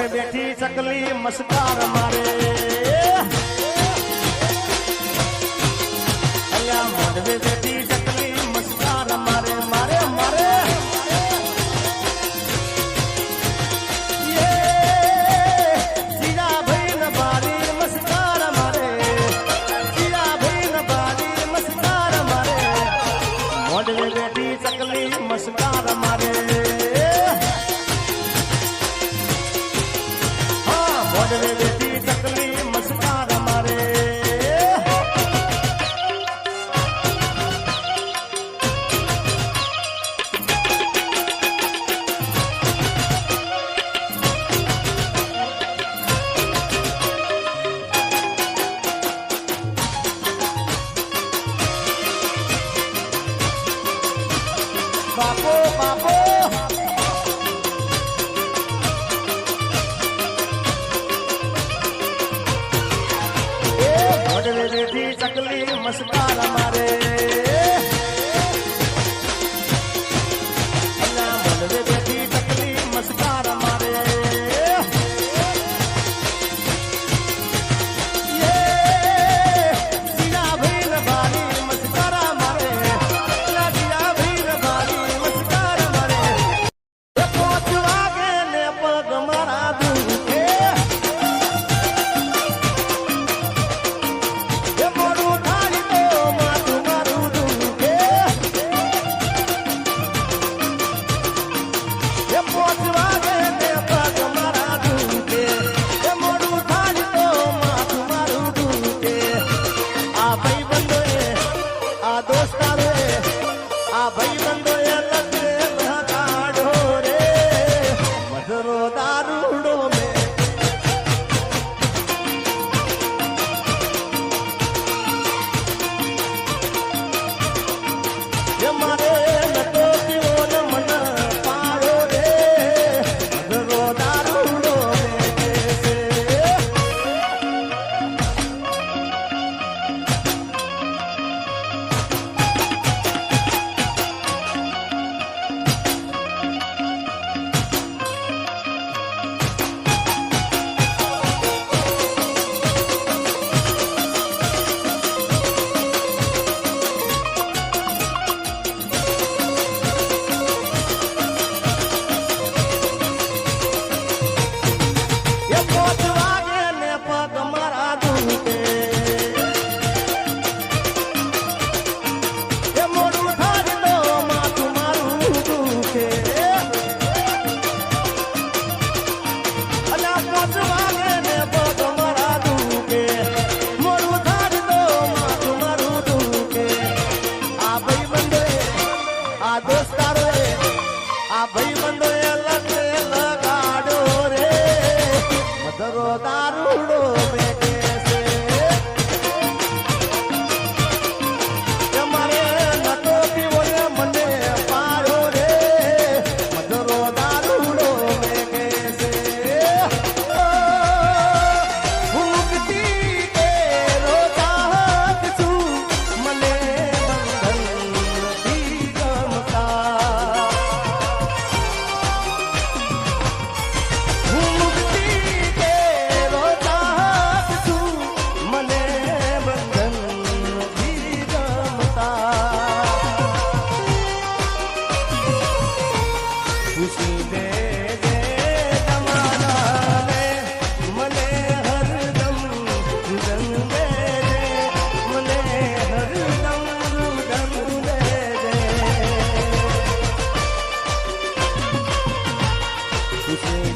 બેઠી ચકલી મસ્કાર મારે અલ્યા મોઢવે બેઠી ચકલી મસ્કાર મારે મારે મારે જીરા ભાઈ ન બારી મસ્કાર મારે જીરા ભાઈ ન બારી મસ્કાર મારે મોઢવે બેઠી ચકલી મસ્કાર મારે મોઢવે બેઠી ચકલી મસ્કાર મારે બાપો બાપો બેઠી ચકલી મસ્કાર મારે મોઢવે બેઠી ચકલી મસ્કાર મારે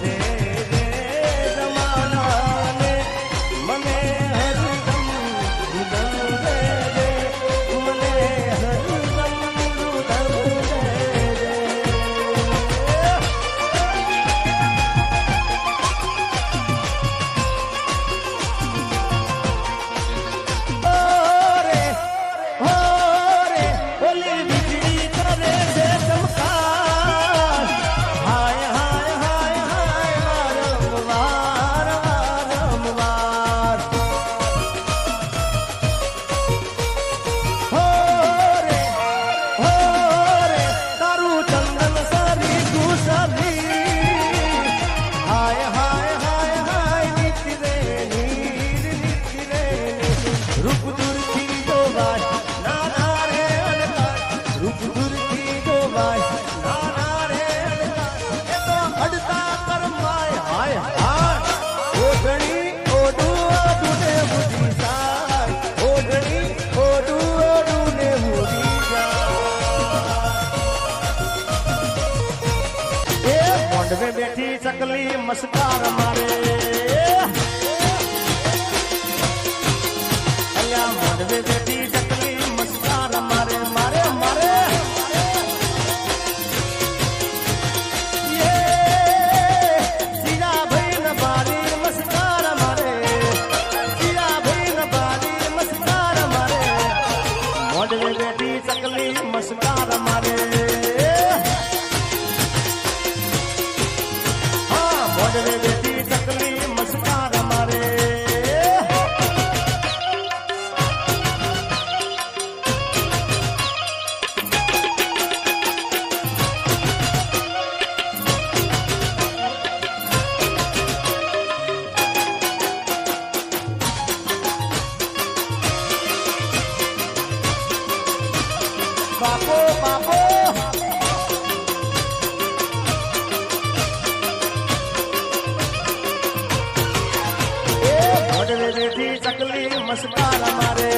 રે રે જમાનાને મને હરદમ રુદન દે રે મને હરદમ રુદન દે રે રૂપ દૂરથી જોવાય નાના રે અડતા રૂપ દૂરથી જોવાય નાના રે અડતા એ તો અડતા કરમાય હાય હાય ઓઢણી ઓઢું ઓઢું ને બુધી જાય ઓઢણી ઓઢું ઓઢું ને બુધી જાય એ મોંડવે બેઠી ચકલી મસ્કાર મારે મોઢવે બેઠી ચકલી મસ્કાર મારે મારે મારે સીરા ભાઈ ન બારી મસ્કાર મારે સીરા ભાઈ ન બારી મસ્કાર મારે મોઢવે બેઠી ચકલી મસ્કાર મારે હા મોઢવે બેઠી ચકલી મસ્કાર મારે બાપો બાપો એ મોઢવે બેઠી ચકલી મસ્કાર મારે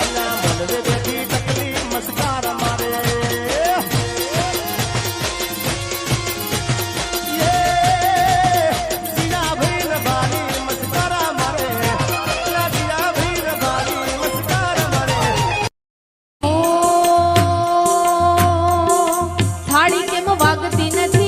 અલ્લા મોઢવે બેઠી ચકલી મસ્કાર મારે સીના ભાઈ ન બારી મસ્કાર મારે સીના ભાઈ ન બારી મસ્કાર મારે થાળી કેમ વાગતી નથી